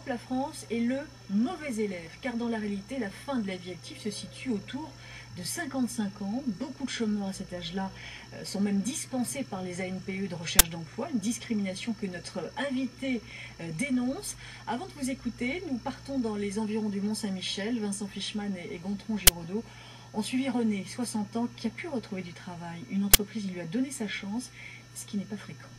la France est le mauvais élève, car dans la réalité, la fin de la vie active se situe autour de 55 ans. Beaucoup de chômeurs à cet âge-là sont même dispensés par les ANPE de recherche d'emploi, une discrimination que notre invité dénonce. Avant de vous écouter, nous partons dans les environs du Mont-Saint-Michel. Vincent Fischmann et Gontran Giraudot ont suivi René, 60 ans, qui a pu retrouver du travail. Une entreprise lui a donné sa chance, ce qui n'est pas fréquent.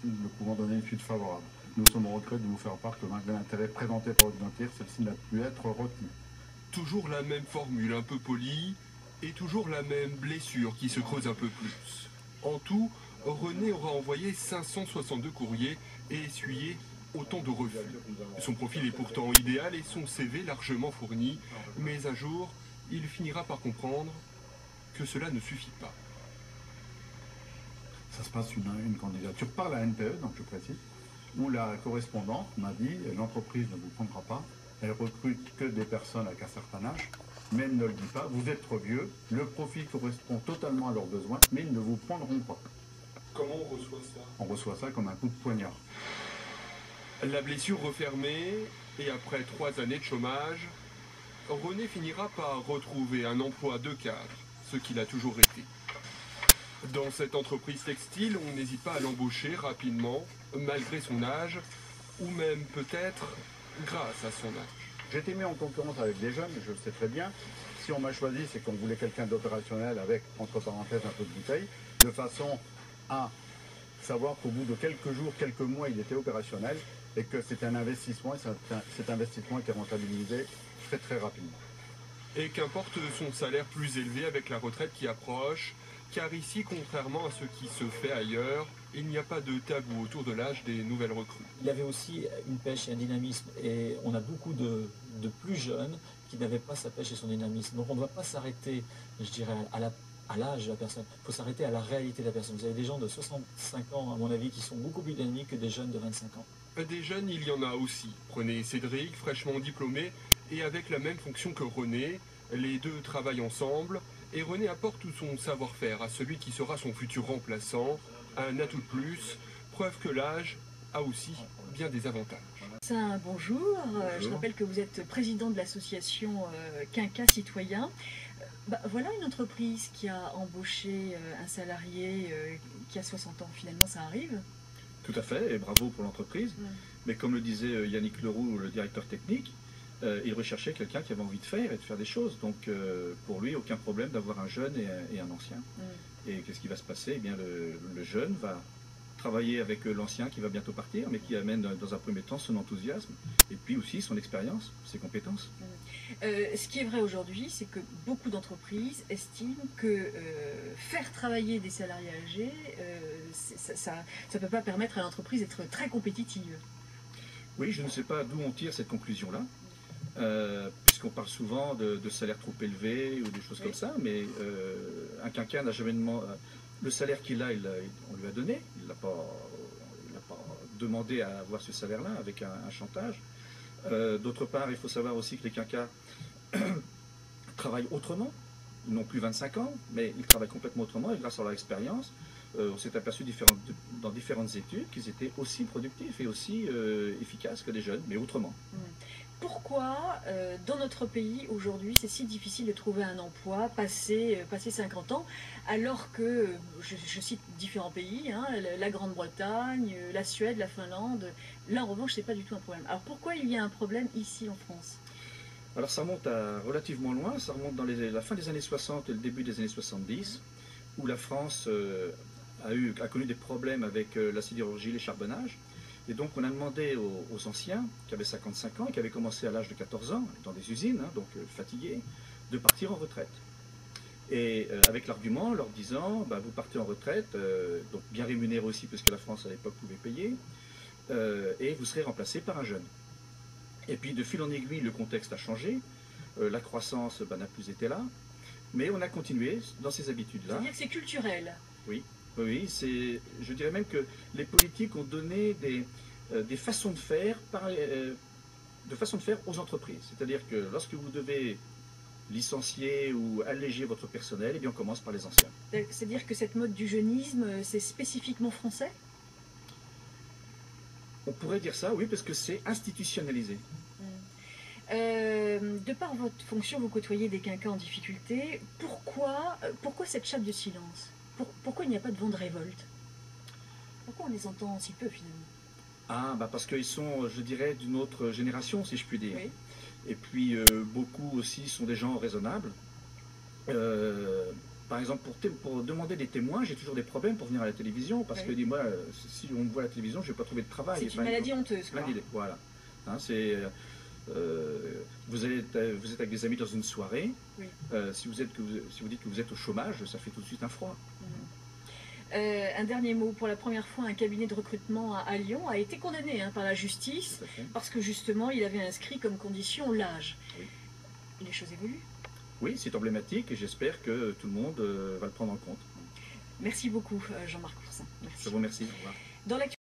Nous pouvons donner une suite favorable. Nous sommes en regret de vous faire part que malgré l'intérêt présenté par votre notaire, celle-ci n'a pu être retenue. Toujours la même formule un peu polie et toujours la même blessure qui se creuse un peu plus. En tout, René aura envoyé 562 courriers et essuyé autant de refus. Son profil est pourtant idéal et son CV largement fourni, mais un jour, il finira par comprendre que cela ne suffit pas. Ça se passe une candidature par la NPE, donc je précise, où la correspondante m'a dit l'entreprise ne vous prendra pas, elle recrute que des personnes avec un certain âge, mais elle ne le dit pas, vous êtes trop vieux, le profil correspond totalement à leurs besoins, mais ils ne vous prendront pas. Comment on reçoit ça? On reçoit ça comme un coup de poignard. La blessure refermée, et après 3 années de chômage, René finira par retrouver un emploi de cadre, ce qu'il a toujours été. Dans cette entreprise textile, on n'hésite pas à l'embaucher rapidement, malgré son âge, ou même peut-être grâce à son âge. J'ai été mis en concurrence avec des jeunes, je le sais très bien. Si on m'a choisi, c'est qu'on voulait quelqu'un d'opérationnel avec, entre parenthèses, un peu de bouteille, de façon à savoir qu'au bout de quelques jours, quelques mois, il était opérationnel et que c'est un investissement, et cet investissement qui est rentabilisé très très rapidement. Et qu'importe son salaire plus élevé avec la retraite qui approche, car ici, contrairement à ce qui se fait ailleurs, il n'y a pas de tabou autour de l'âge des nouvelles recrues. Il y avait aussi une pêche et un dynamisme, et on a beaucoup de plus jeunes qui n'avaient pas sa pêche et son dynamisme. Donc on ne doit pas s'arrêter, je dirais, à l'âge de la personne. Il faut s'arrêter à la réalité de la personne. Vous avez des gens de 65 ans, à mon avis, qui sont beaucoup plus dynamiques que des jeunes de 25 ans. Des jeunes, il y en a aussi. Prenez Cédric, fraîchement diplômé, et avec la même fonction que René. Les deux travaillent ensemble, et René apporte tout son savoir-faire à celui qui sera son futur remplaçant. Un atout de plus, preuve que l'âge a aussi bien des avantages. Bonjour. Je rappelle que vous êtes président de l'association Quinca Citoyen. Voilà une entreprise qui a embauché un salarié qui a 60 ans. Finalement, ça arrive? Tout à fait, et bravo pour l'entreprise. Mais comme le disait Yannick Leroux, le directeur technique, il recherchait quelqu'un qui avait envie de faire et de faire des choses. Donc pour lui, aucun problème d'avoir un jeune et un ancien. Et qu'est-ce qui va se passer? Eh bien, le jeune va travailler avec l'ancien qui va bientôt partir, mais qui amène dans un premier temps son enthousiasme, et puis aussi son expérience, ses compétences. Ce qui est vrai aujourd'hui, c'est que beaucoup d'entreprises estiment que faire travailler des salariés âgés, ça ne peut pas permettre à l'entreprise d'être très compétitive. Oui, je ne sais pas d'où on tire cette conclusion-là, puisqu'on parle souvent de salaires trop élevés ou des choses comme ça, mais un quinquin n'a jamais demandé... Le salaire qu'il a, on lui a donné, il n'a pas demandé à avoir ce salaire-là avec un chantage. D'autre part, il faut savoir aussi que les quinquas travaillent autrement. Ils n'ont plus 25 ans, mais ils travaillent complètement autrement, et grâce à leur expérience, on s'est aperçu dans différentes études qu'ils étaient aussi productifs et aussi efficaces que les jeunes, mais autrement. Pourquoi, dans notre pays, aujourd'hui, c'est si difficile de trouver un emploi passé 50 ans, alors que, je cite différents pays, hein, la Grande-Bretagne, la Suède, la Finlande, là, en revanche, c'est pas du tout un problème. Alors, pourquoi il y a un problème ici, en France? Alors, ça remonte à relativement loin, ça remonte dans la fin des années 60 et le début des années 70, où la France a connu des problèmes avec la sidérurgie, les charbonnages. Et donc on a demandé aux anciens, qui avaient 55 ans et qui avaient commencé à l'âge de 14 ans, dans des usines, hein, donc fatigués, de partir en retraite. Et avec l'argument, leur disant, vous partez en retraite, donc bien rémunéré aussi, puisque la France à l'époque pouvait payer, et vous serez remplacé par un jeune. Et puis de fil en aiguille, le contexte a changé, la croissance n'a plus été là, mais on a continué dans ces habitudes-là. C'est-à-dire que c'est culturel? Oui. Oui, je dirais même que les politiques ont donné des façons de faire, aux entreprises. C'est-à-dire que lorsque vous devez licencier ou alléger votre personnel, eh bien on commence par les anciens. C'est-à-dire que cette mode du jeunisme, c'est spécifiquement français? On pourrait dire ça, oui, parce que c'est institutionnalisé. De par votre fonction, vous côtoyez des quinquas en difficulté. Pourquoi cette chape de silence? Pourquoi il n'y a pas de vent de révolte? Pourquoi on les entend si peu finalement? Ah, bah parce qu'ils sont, je dirais, d'une autre génération, si je puis dire. Oui. Et puis, beaucoup aussi sont des gens raisonnables. Par exemple, pour demander des témoins, j'ai toujours des problèmes pour venir à la télévision, parce que, dis-moi, si on me voit à la télévision, je ne vais pas trouver de travail. C'est une maladie honteuse, quoi. Voilà. Hein, vous êtes avec des amis dans une soirée, oui. Si vous dites que vous êtes au chômage, ça fait tout de suite un froid. Un dernier mot. Pour la première fois, un cabinet de recrutement à Lyon a été condamné par la justice parce que justement, il avait inscrit comme condition l'âge. Oui. Les choses évoluent. Oui, c'est emblématique et j'espère que tout le monde va le prendre en compte. Merci beaucoup, Jean-Marc Coursin. Merci. Je vous remercie. Au revoir. Dans